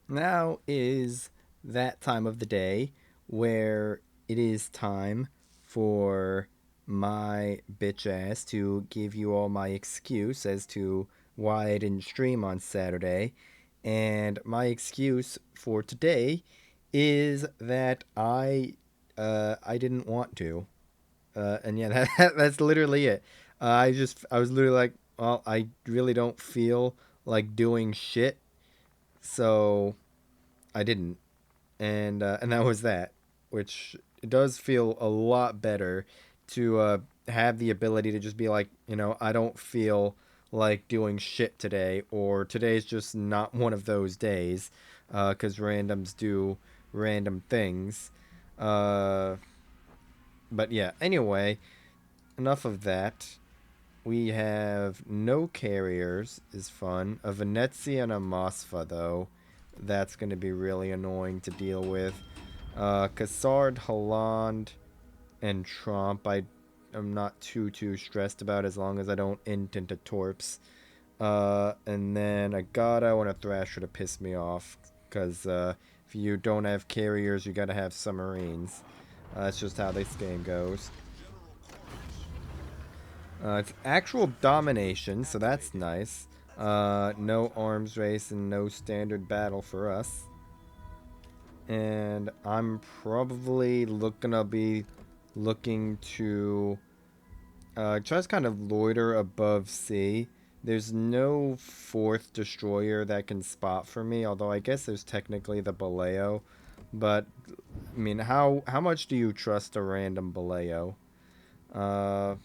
Now is that time of the day where it is time for my bitch ass to give you all my excuse as to why I didn't stream on Saturday. And my excuse for today is that I didn't want to. And yeah, that's literally it. I was literally like, well, I really don't feel like doing shit, so I didn't, and that was that. Which it does feel a lot better to have the ability to just be like, I don't feel like doing shit today, or today's just not one of those days, because randoms do random things. Uh, but yeah, anyway, enough of that. We have no carriers, is fun. A Venezia and a Mosfa, though. That's going to be really annoying to deal with. Cassard, Holland, and Tromp, I'm not too stressed about as long as I don't int into Torps. And then a Gado and a Thrasher to piss me off. Because if you don't have carriers, you gotta have submarines. That's just how this game goes. It's actual domination, so that's nice. No arms race and no standard battle for us. And I'm probably gonna be looking to just kind of loiter above sea. There's no fourth destroyer that can spot for me, although I guess there's technically the Baleo. But I mean, how much do you trust a random Baleo? Uh,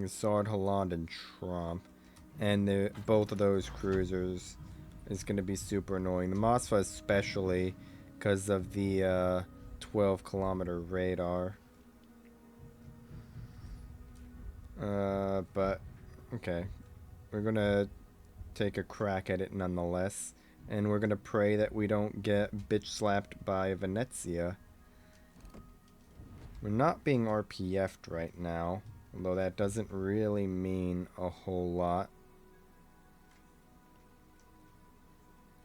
Sard, Holland, and Trump. And both of those cruisers is going to be super annoying. The Mossfa especially because of the 12-kilometer radar. But okay, we're gonna take a crack at it nonetheless, and we're gonna pray that we don't get bitch slapped by Venezia. We're not being RPF'd right now, although that doesn't really mean a whole lot.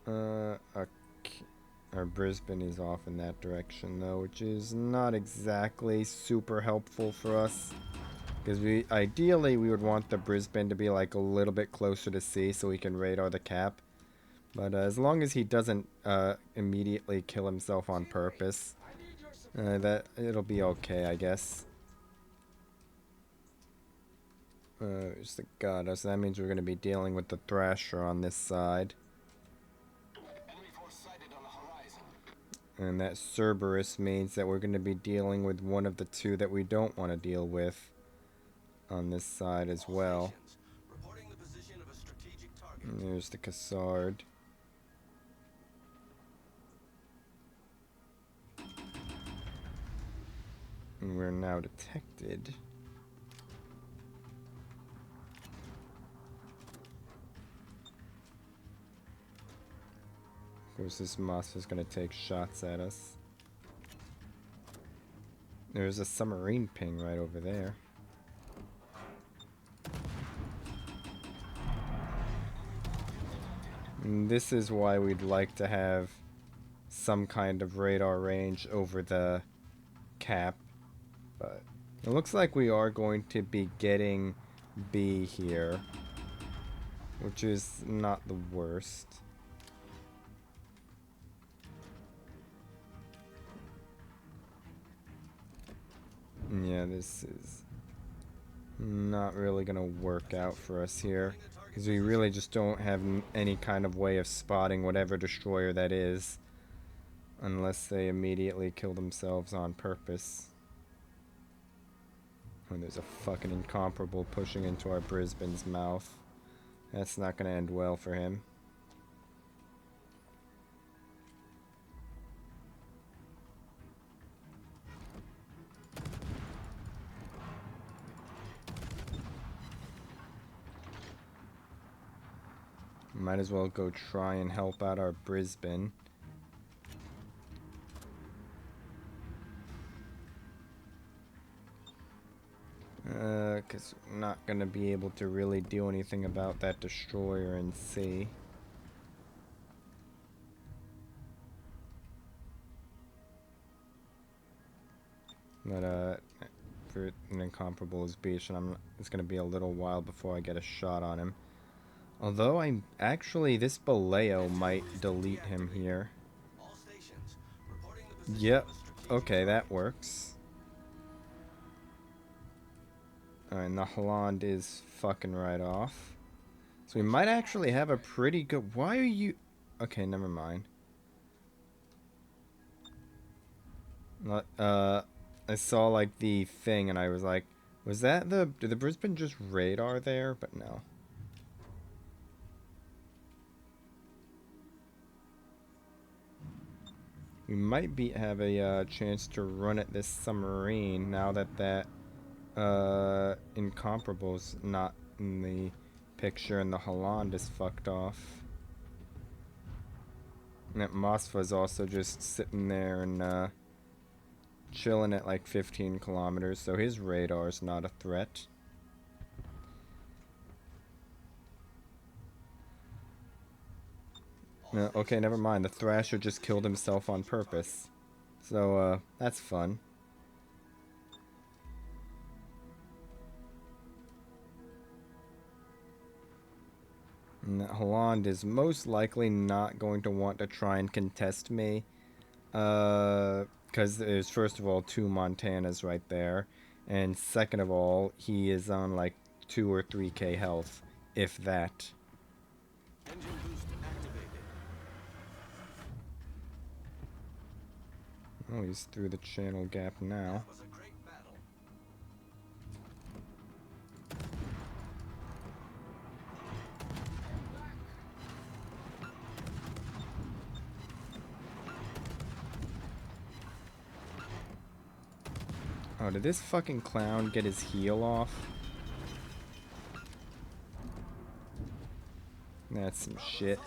Okay. Our Brisbane is off in that direction though, which is not exactly super helpful for us. Because we would want the Brisbane to be like a little bit closer to sea so we can radar the cap. But as long as he doesn't immediately kill himself on purpose, that it'll be okay, I guess. It's the god, so that means we're going to be dealing with the Thrasher on this side. And that Cerberus means that we're going to be dealing with one of the two that we don't want to deal with on this side as well. And there's the Cassard. And we're now detected. Of course, this Moss is going to take shots at us. There's a submarine ping right over there. And this is why we'd like to have some kind of radar range over the cap. But it looks like we are going to be getting B here, which is not the worst. Yeah, this is not really gonna work out for us here, because we really just don't have any kind of way of spotting whatever destroyer that is, unless they immediately kill themselves on purpose. When there's a fucking incomparable pushing into our Brisbane's mouth. That's not gonna end well for him. Might as well go try and help out our Brisbane. Because we're not going to be able to really do anything about that destroyer in sea. But for an incomparable as Beach, and it's gonna be a little while before I get a shot on him. Although I'm actually, this Baleo might delete him here. Yep. Okay, that works. Alright, and the Holland is fucking right off. So we might actually have a pretty good... Why are you... Okay, never mind. I saw, like, the thing, and I was like, was that the... Did the Brisbane just radar there? But no. We might have a chance to run at this submarine now that Incomparable's not in the picture and the Holland is fucked off. And that Moskva's also just sitting there and chilling at like 15 kilometers, so his radar's not a threat. No, okay, never mind. The Thrasher just killed himself on purpose. So, that's fun. And that Holland is most likely not going to want to try and contest me. Because there's, first of all, 2 Montanas right there. And second of all, he is on like 2 or 3k health, if that. Engine boost activated. Oh, he's through the channel gap now. Oh, did this fucking clown get his heel off? That's some shit.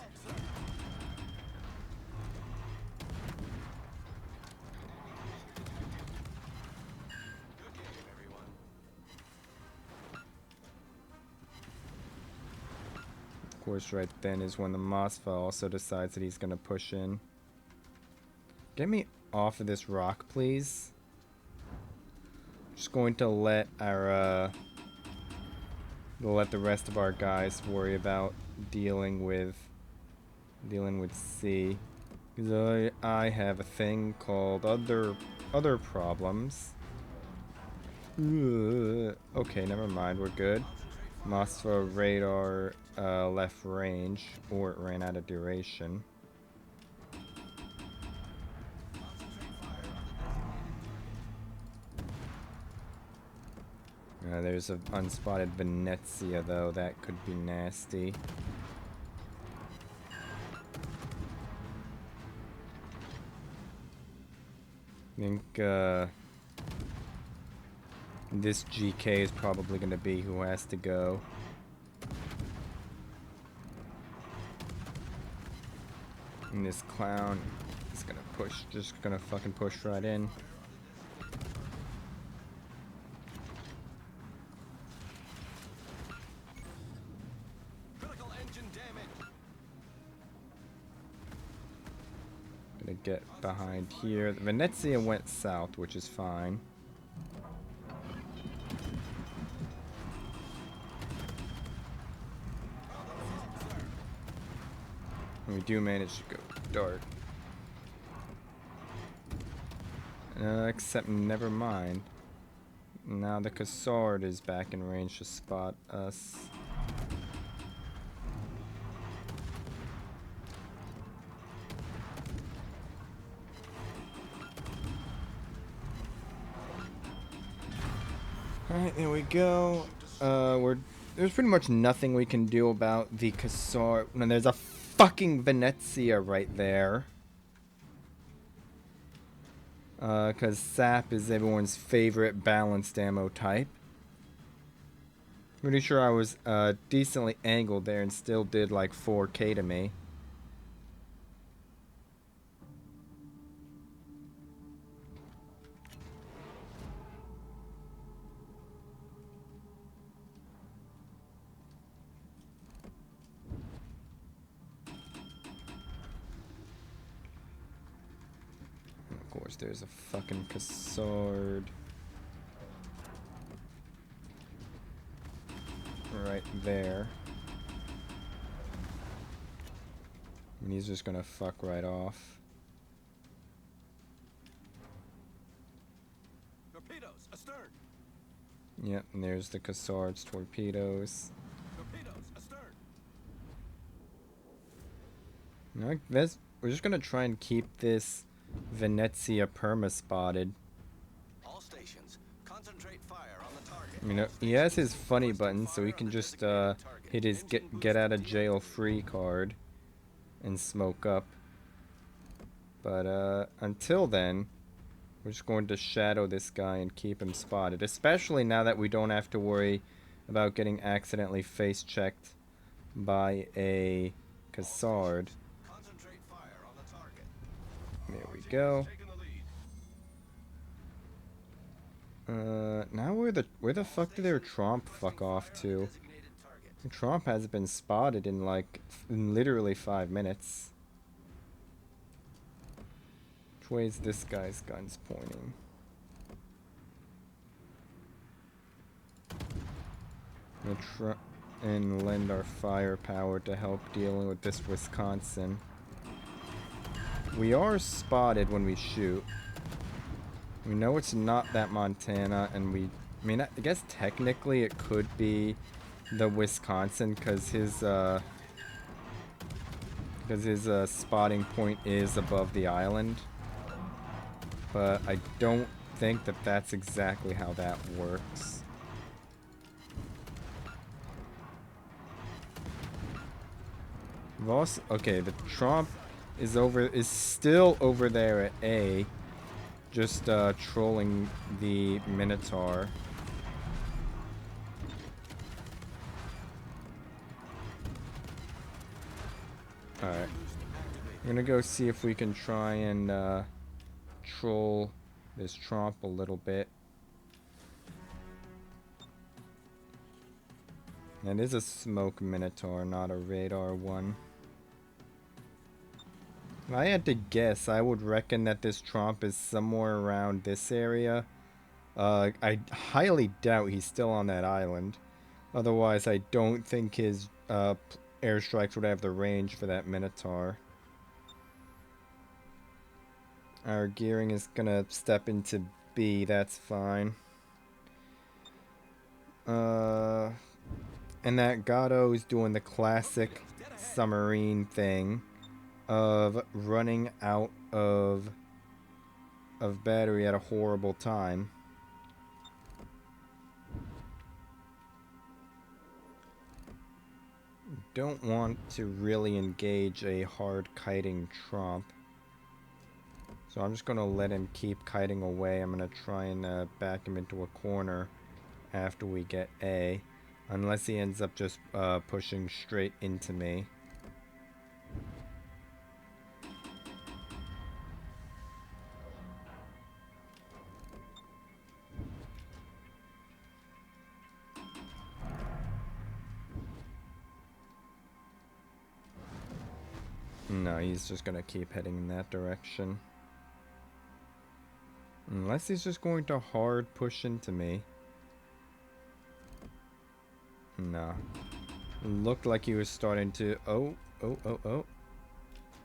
Of course, right then is when the Moskva also decides that he's gonna push in. Get me off of this rock, please. Just going to let our let the rest of our guys worry about dealing with C, because I have a thing called other problems. Okay, never mind, we're good. Moskva radar left range, or it ran out of duration. There's an unspotted Venezia, though. That could be nasty. I think, this GK is probably going to be who has to go. And this clown is going to push, just going to fucking push right in. Gonna get behind here. The Venezia went south, which is fine. And we do manage to go dark. Except never mind. Now the Cassard is back in range to spot us. Alright, there we go. There's pretty much nothing we can do about the Cassard. And there's a fucking Venezia right there. Because SAP is everyone's favorite balanced ammo type. Pretty sure I was decently angled there and still did like 4k to me. Of course, there's a fucking Cassard. right there. And he's just gonna fuck right off. Torpedoes astern. Yep, and there's the Cassard's torpedoes. Torpedoes astern. No, we're just gonna try and keep this Venezia perma spotted. All stations, concentrate fire on the target. You know, he has his funny button, so he can just hit his get out of jail free card and smoke up. But until then, we're just going to shadow this guy and keep him spotted. Especially now that we don't have to worry about getting accidentally face checked by a Cassard. Concentrate fire on the target. There we go. Now where the fuck did their Tromp fuck off to? Tromp hasn't been spotted in in literally 5 minutes. Which way is this guy's guns pointing? We'll try and lend our firepower to help dealing with this Wisconsin. We are spotted when we shoot. We know it's not that Montana, and I mean, I guess technically it could be the Wisconsin, because his spotting point is above the island. But I don't think that that's exactly how that works. Okay, the Tromp is still over there at A, just trolling the Minotaur. Alright. I'm gonna go see if we can try and troll this Tromp a little bit. That is a smoke Minotaur, not a radar one. If I had to guess, I would reckon that this Tromp is somewhere around this area. I highly doubt he's still on that island. Otherwise, I don't think his airstrikes would have the range for that Minotaur. Our gearing is gonna step into B, that's fine. And that Gatto is doing the classic submarine thing of running out of battery at a horrible time. Don't want to really engage a hard kiting Tromp. So I'm just going to let him keep kiting away. I'm going to try and back him into a corner after we get A. Unless he ends up just pushing straight into me. No, he's just going to keep heading in that direction. Unless he's just going to hard push into me. No. Looked like he was starting to... Oh.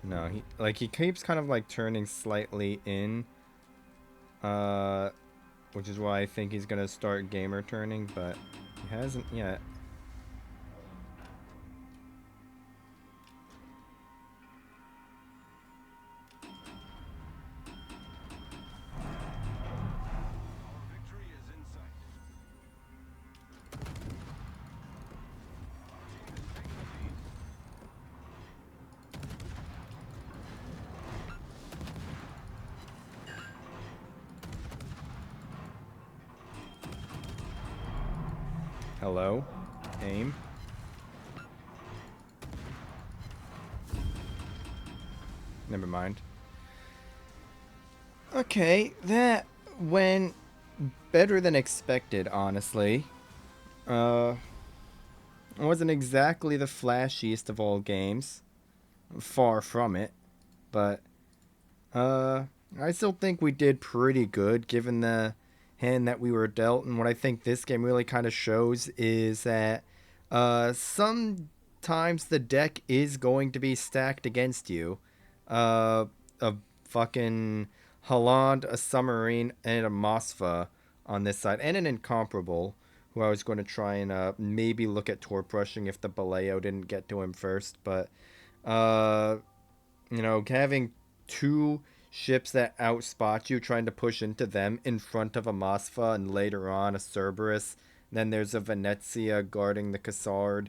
No, he keeps kind of like turning slightly in. Which is why I think he's gonna start gamer turning, but he hasn't yet. Hello? Aim? Never mind. Okay, that went better than expected, honestly. It wasn't exactly the flashiest of all games. Far from it. But, I still think we did pretty good given the hand that we were dealt. And what I think this game really kind of shows is that Sometimes the deck is going to be stacked against you. A fucking Holland, a Submarine, and a Mosfa on this side, and an Incomparable, who I was going to try and maybe look at torp rushing if the Baleo didn't get to him first. But, uh, having two ships that outspot you, trying to push into them in front of a Mosfa, and later on a Cerberus. Then there's a Venezia guarding the Cassard,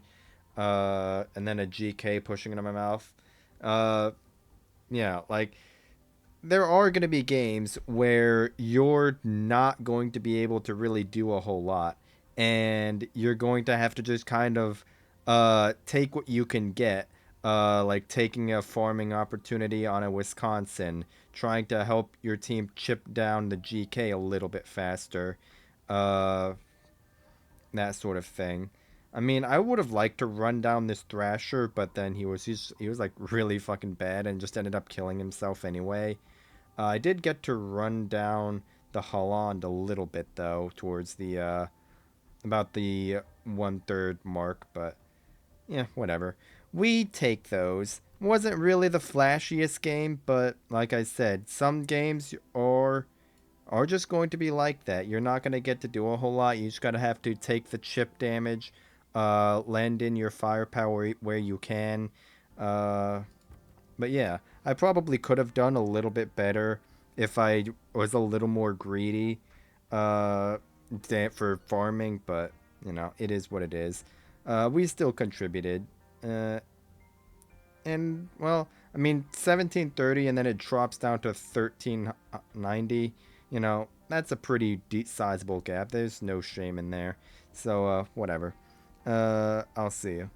and then a GK pushing into my mouth. Uh, yeah, like there are going to be games where you're not going to be able to really do a whole lot, and you're going to have to just kind of take what you can get, like taking a farming opportunity on a Wisconsin, trying to help your team chip down the GK a little bit faster, uh, that sort of thing. I mean, I would have liked to run down this Thrasher, but then he was like really fucking bad and just ended up killing himself anyway. I did get to run down the Holland a little bit though, towards the about the 1/3 mark, but yeah, whatever. We take those. Wasn't really the flashiest game, but like I said, some games are just going to be like that. You're not going to get to do a whole lot. You just got to have to take the chip damage, land in your firepower where you can. Uh, but yeah, I probably could have done a little bit better if I was a little more greedy uh, for farming, but it is what it is. We still contributed. Uh, and, well, I mean, 1730 and then it drops down to 1390. That's a pretty sizable gap. There's no shame in there. So, whatever. I'll see you.